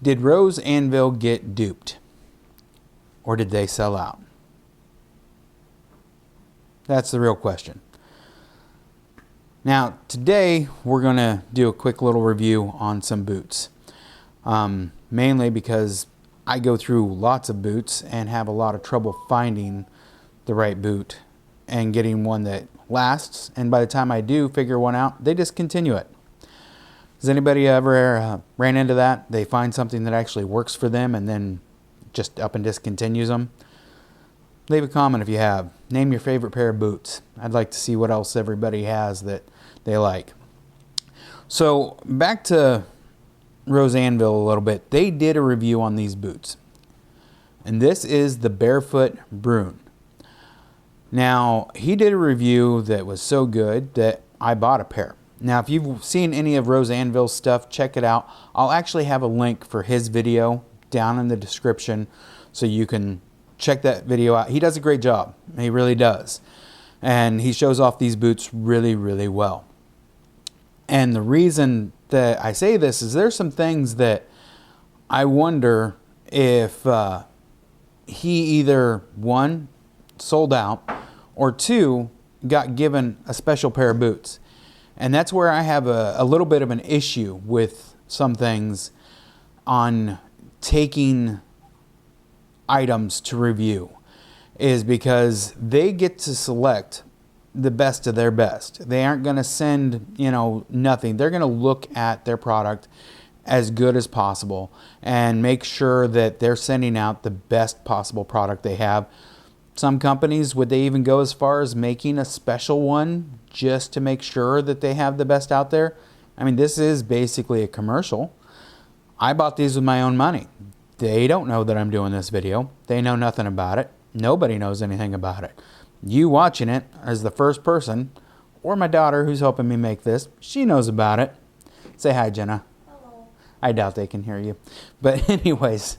Did Rose Anvil get duped? Or did they sell out? That's the real question. Now, today we're going to do a quick little review on some boots. Mainly because I go through lots of boots and have a lot of trouble finding the right boot and getting one that lasts. And by the time I do figure one out, they discontinue it. Has anybody ever ran into that? They find something that actually works for them and then just up and discontinues them? Leave a comment if you have. Name your favorite pair of boots. I'd like to see what else everybody has that they like. So back to Rose Anvil a little bit. They did a review on these boots. And this is the Barefoot Bruin. Now, he did a review that was so good that I bought a pair. Now, if you've seen any of Rose Anvil's stuff, check it out. I'll actually have a link for his video down in the description so you can check that video out. He does a great job. He really does. And he shows off these boots really, really well. And the reason that I say this is there's some things that I wonder if he either, one, sold out, or two, got given a special pair of boots. And that's where I have a little bit of an issue with some things on taking items to review, is because they get to select the best of their best. They aren't going to send, nothing. They're going to look at their product as good as possible and make sure that they're sending out the best possible product they have. Some companies, would they even go as far as making a special one just to make sure that they have the best out there? I mean, this is basically a commercial. I bought these with my own money. They don't know that I'm doing this video. They know nothing about it. Nobody knows anything about it. You watching it as the first person, or my daughter who's helping me make this, she knows about it. Say hi, Jenna. Hello. I doubt they can hear you. But anyways,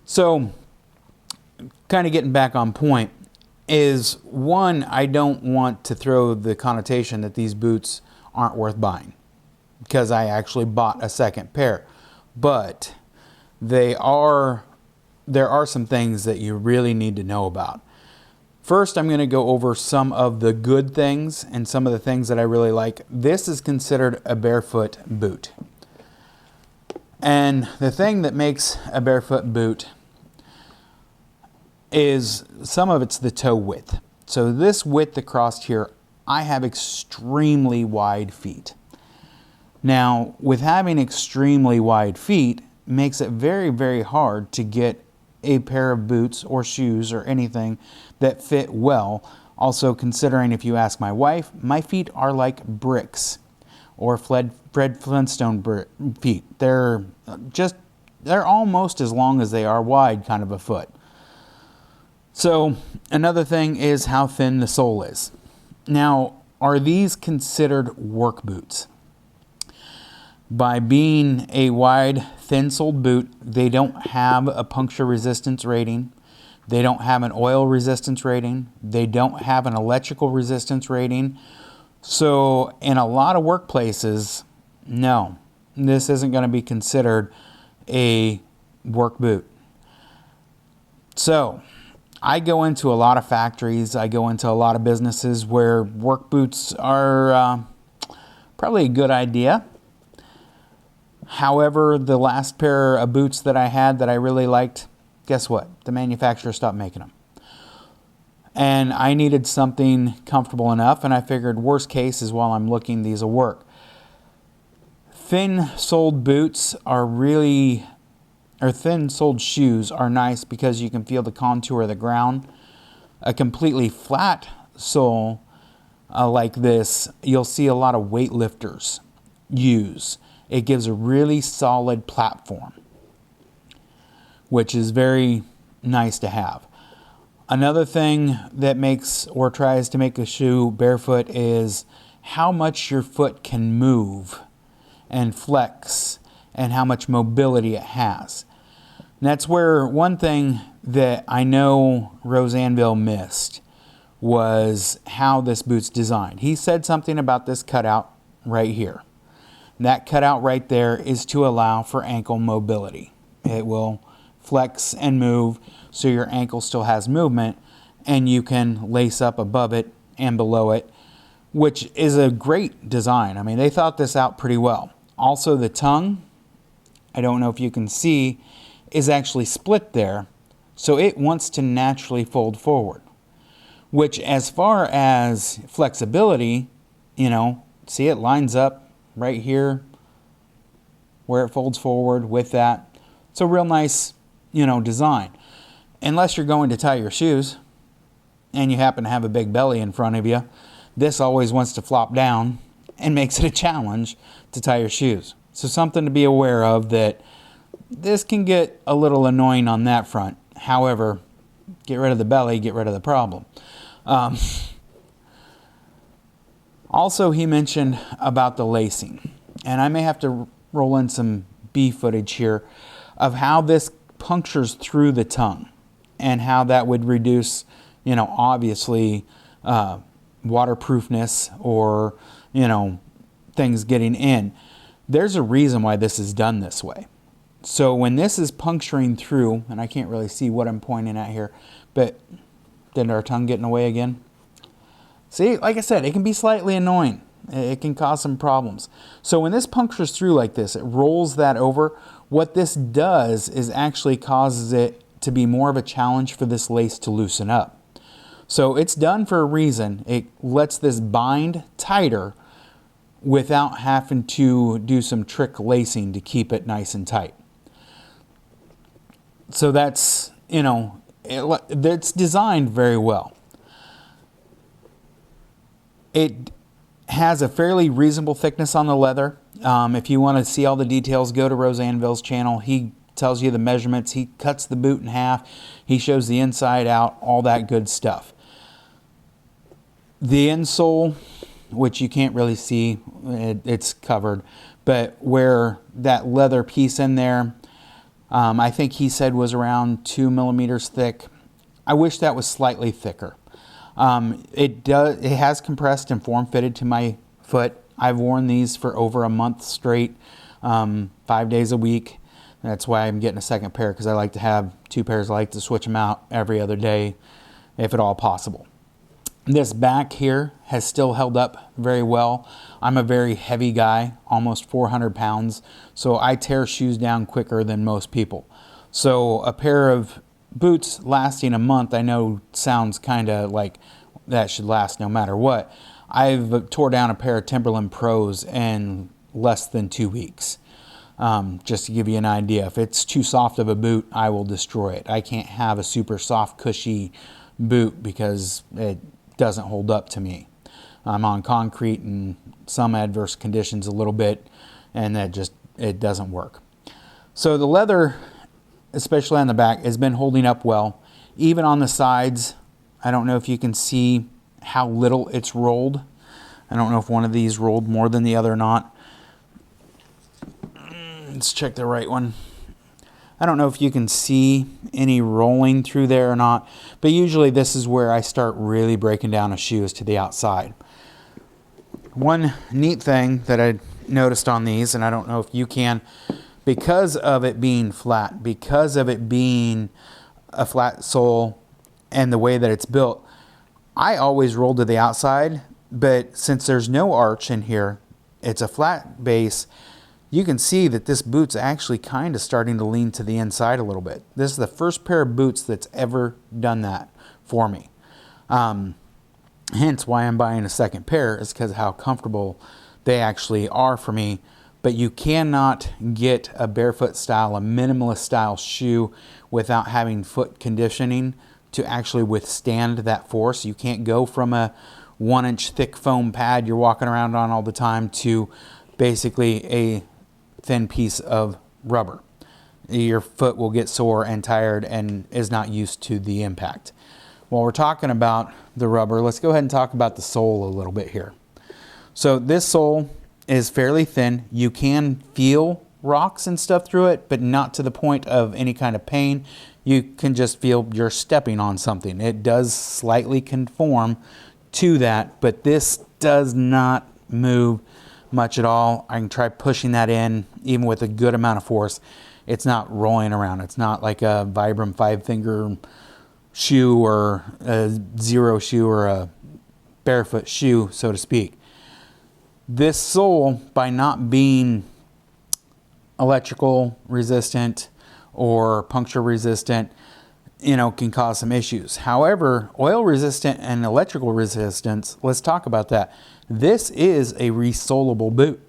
so kind of getting back on point is, one, I don't want to throw the connotation that these boots aren't worth buying, because I actually bought a second pair. But there are some things that you really need to know about. First, I'm going to go over some of the good things and some of the things that I really like. This is considered a barefoot boot. And the thing that makes a barefoot boot is some of it's the toe width. So this width across here, I have extremely wide feet. Now, with having extremely wide feet, makes it very, very hard to get a pair of boots or shoes or anything that fit well. Also, considering, if you ask my wife, my feet are like bricks, or Fred Flintstone feet. They're almost as long as they are wide, kind of a foot. So another thing is how thin the sole is. Now, are these considered work boots? By being a wide, thin-soled boot, they don't have a puncture resistance rating. They don't have an oil resistance rating. They don't have an electrical resistance rating. So in a lot of workplaces, no, this isn't going to be considered a work boot. So I go into a lot of factories. I go into a lot of businesses where work boots are probably a good idea. However, the last pair of boots that I had that I really liked, guess what? The manufacturer stopped making them. And I needed something comfortable enough, and I figured worst case is while I'm looking, these will work. Thin-soled boots are thin-soled shoes are nice because you can feel the contour of the ground. A completely flat sole like this, you'll see a lot of weightlifters use. It gives a really solid platform, which is very nice to have. Another thing that makes or tries to make a shoe barefoot is how much your foot can move and flex and how much mobility it has. And that's where one thing that I know Rose Anvil missed was how this boot's designed. He said something about this cutout right here. That cutout right there is to allow for ankle mobility. It will flex and move so your ankle still has movement, and you can lace up above it and below it, which is a great design. I mean, they thought this out pretty well. Also, the tongue, I don't know if you can see, is actually split there, so it wants to naturally fold forward, which as far as flexibility, you know, see, it lines up right here where it folds forward with that. It's a real nice, you know, design. Unless you're going to tie your shoes and you happen to have a big belly in front of you, this always wants to flop down and makes it a challenge to tie your shoes. So something to be aware of, that this can get a little annoying on that front. However, get rid of the belly, get rid of the problem. Also, he mentioned about the lacing, and I may have to roll in some B footage here of how this punctures through the tongue and how that would reduce, you know, obviously waterproofness or, you know, things getting in. There's a reason why this is done this way. So when this is puncturing through, and I can't really see what I'm pointing at here, but did our tongue get in the way again? See, like I said, it can be slightly annoying. It can cause some problems. So when this punctures through like this, it rolls that over. What this does is actually causes it to be more of a challenge for this lace to loosen up. So it's done for a reason. It lets this bind tighter without having to do some trick lacing to keep it nice and tight. So that's, you know, it's designed very well. It has a fairly reasonable thickness on the leather. If you want to see all the details, go to Rose Anvil's channel. He tells you the measurements. He cuts the boot in half. He shows the inside out, all that good stuff. The insole, which you can't really see, it's covered, but where that leather piece in there, I think he said was around 2 millimeters thick. I wish that was slightly thicker. It has compressed and form fitted to my foot. I've worn these for over a month straight, 5 days a week. That's why I'm getting a second pair, because I like to have 2 pairs. I like to switch them out every other day, if at all possible. This back here has still held up very well. I'm a very heavy guy, almost 400 pounds, so I tear shoes down quicker than most people. So a pair of boots lasting a month, I know sounds kind of like that should last no matter what. I've tore down a pair of Timberland Pros in less than 2 weeks. Just to give you an idea, if it's too soft of a boot, I will destroy it. I can't have a super soft, cushy boot because it doesn't hold up to me. I'm on concrete and some adverse conditions a little bit, and it doesn't work. So the leather, especially on the back, has been holding up well. Even on the sides, I don't know if you can see how little it's rolled. I don't know if one of these rolled more than the other or not. Let's check the right one. I don't know if you can see any rolling through there or not, but usually this is where I start really breaking down a shoe, is to the outside. One neat thing that I noticed on these, and I don't know if you can, because of it being flat, because of it being a flat sole and the way that it's built, I always roll to the outside, but since there's no arch in here, it's a flat base, you can see that this boot's actually kind of starting to lean to the inside a little bit. This is the first pair of boots that's ever done that for me. Hence why I'm buying a second pair, is because of how comfortable they actually are for me. But you cannot get a barefoot style, a minimalist style shoe without having foot conditioning to actually withstand that force. You can't go from a 1-inch thick foam pad you're walking around on all the time to basically a thin piece of rubber. Your foot will get sore and tired and is not used to the impact. While we're talking about the rubber, let's go ahead and talk about the sole a little bit here. So this sole is fairly thin. You can feel rocks and stuff through it, but not to the point of any kind of pain. You can just feel you're stepping on something. It does slightly conform to that, but this does not move much at all. I can try pushing that in even with a good amount of force. It's not rolling around. It's not like a Vibram 5-finger shoe or a Zero shoe or a Barefoot shoe, so to speak. This sole, by not being electrical resistant or puncture resistant, can cause some issues. However, oil resistant and electrical resistance, let's talk about that. This is a resolable boot,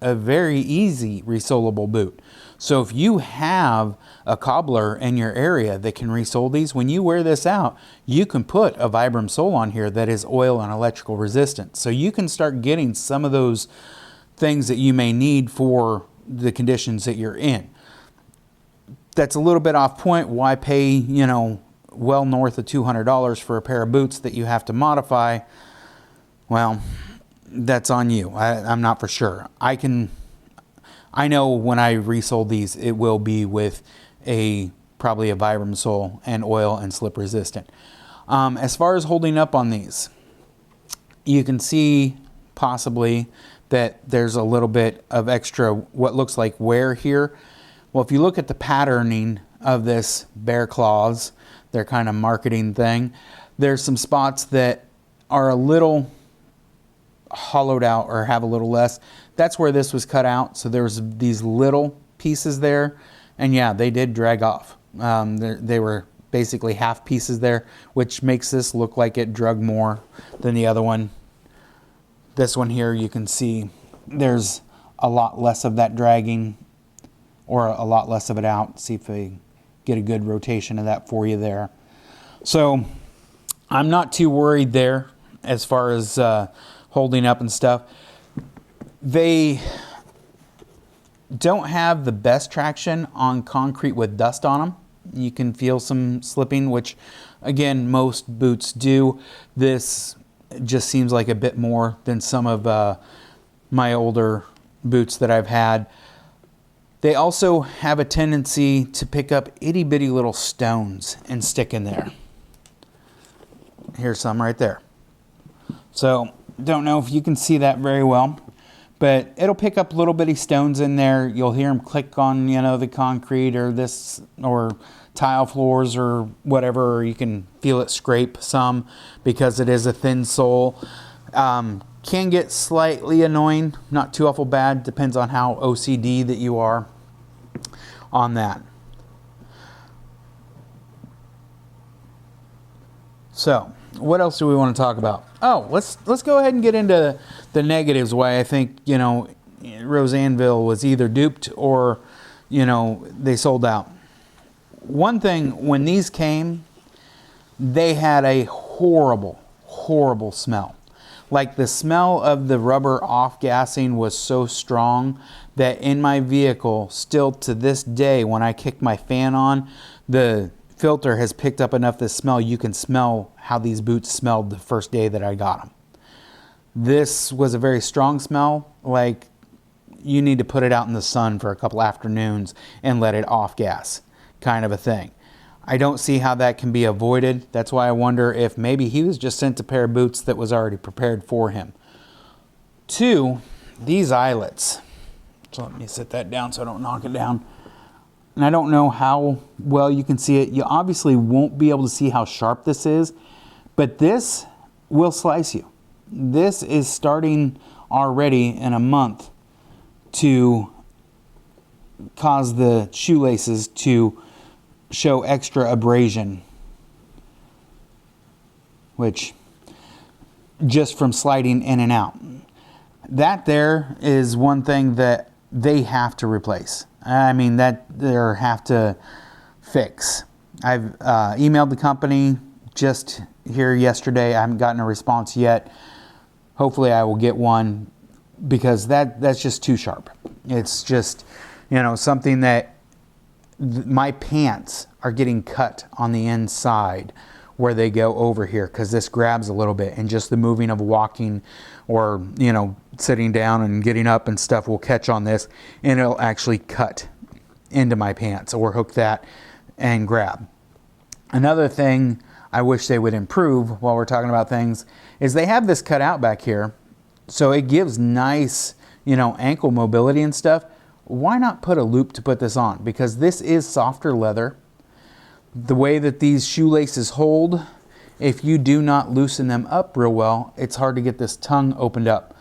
a very easy resolable boot. So if you have a cobbler in your area that can resole these, when you wear this out, you can put a Vibram sole on here that is oil and electrical resistant. So you can start getting some of those things that you may need for the conditions that you're in. That's a little bit off point. Why pay, well north of $200 for a pair of boots that you have to modify? Well, that's on you. I'm not for sure. I know when I resoled these, it will be with probably a Vibram sole and oil and slip resistant. As far as holding up on these, you can see possibly that there's a little bit of extra what looks like wear here. Well, if you look at the patterning of this bear claws, their kind of marketing thing, there's some spots that are a little hollowed out or have a little less. That's where this was cut out. So there's these little pieces there, and yeah, they did drag off. They were basically half pieces there, which makes this look like it drug more than the other one. This one here, you can see there's a lot less of that dragging, or a lot less of it out. See if I get a good rotation of that for you there. So I'm not too worried there as far as holding up and stuff. They don't have the best traction on concrete with dust on them. You can feel some slipping, which again, most boots do. This just seems like a bit more than some of my older boots that I've had. They also have a tendency to pick up itty bitty little stones and stick in there. Here's some right there. So don't know if you can see that very well, but it'll pick up little bitty stones in there. You'll hear them click on, the concrete or this or tile floors or whatever, or you can feel it scrape some because it is a thin sole. Can get slightly annoying, not too awful bad, depends on how OCD that you are on that. So what else do we want to talk about? Oh, let's go ahead and get into the negatives. Why I think Rose Anvil was either duped or they sold out. One thing, when these came, they had a horrible smell. Like the smell of the rubber off-gassing was so strong that in my vehicle, still to this day, when I kick my fan on, the filter has picked up enough the smell. You can smell how these boots smelled the first day that I got them. This was a very strong smell. Like you need to put it out in the sun for a couple afternoons and let it off gas, kind of a thing. I don't see how that can be avoided. That's why I wonder if maybe he was just sent a pair of boots that was already prepared for him. 2, these eyelets. So let me sit that down so I don't knock it down. And I don't know how well you can see it. You obviously won't be able to see how sharp this is, but this will slice you. This is starting already in a month to cause the shoelaces to show extra abrasion, which just from sliding in and out. That there is one thing that they have to replace. I mean, that they have to fix. I've emailed the company just here yesterday. I haven't gotten a response yet. Hopefully I will get one, because that's just too sharp. It's just, something that my pants are getting cut on the inside where they go over here, because this grabs a little bit, and just the moving of walking or sitting down and getting up and stuff will catch on this, and it'll actually cut into my pants or hook that and grab. Another thing I wish they would improve while we're talking about things is they have this cut out back here, so it gives nice you know, ankle mobility and stuff, why not put a loop to put this on? Because this is softer leather. The way that these shoelaces hold, if you do not loosen them up real well, it's hard to get this tongue opened up.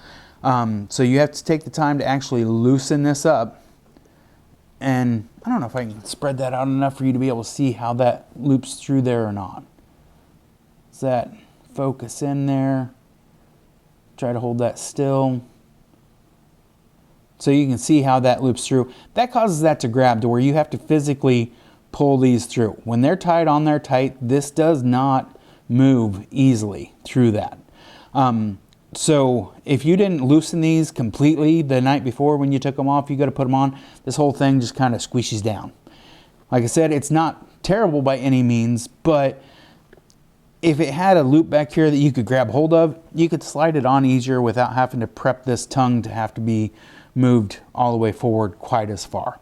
So you have to take the time to actually loosen this up. And I don't know if I can spread that out enough for you to be able to see how that loops through there or not. Does that focus in there? Try to hold that still. So you can see how that loops through. That causes that to grab to where you have to physically pull these through. When they're tied on there tight, this does not move easily through that. So if you didn't loosen these completely the night before when you took them off, you got to put them on, this whole thing just kind of squishes down. Like I said, it's not terrible by any means, but if it had a loop back here that you could grab hold of, you could slide it on easier without having to prep this tongue to have to be moved all the way forward quite as far.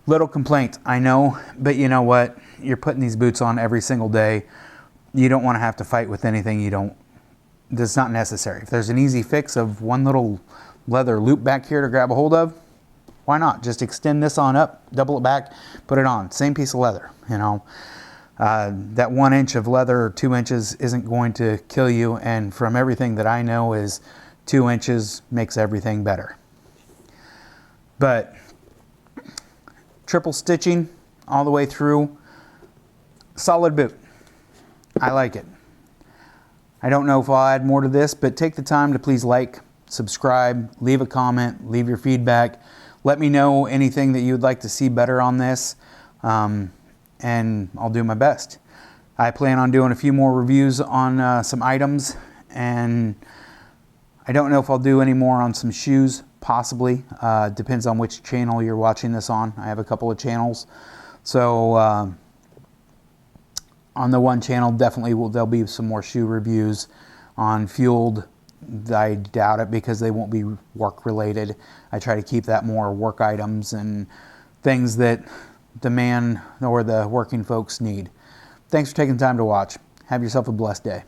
Little complaint, I know, but you know what? You're putting these boots on every single day. You don't want to have to fight with anything that's not necessary. If there's an easy fix of one little leather loop back here to grab a hold of, why not? Just extend this on up, double it back, put it on. Same piece of leather, you know. That 1 inch of leather or 2 inches isn't going to kill you. And from everything that I know is 2 inches makes everything better. But triple stitching all the way through, solid boot. I like it. I don't know if I'll add more to this, but take the time to please like, subscribe, leave a comment, leave your feedback. Let me know anything that you'd like to see better on this, and I'll do my best. I plan on doing a few more reviews on some items, and I don't know if I'll do any more on some shoes, possibly. Depends on which channel you're watching this on. I have a couple of channels. So on the one channel, definitely there'll be some more shoe reviews. On Fueled, I doubt it because they won't be work related. I try to keep that more work items and things that the man or the working folks need. Thanks for taking the time to watch. Have yourself a blessed day.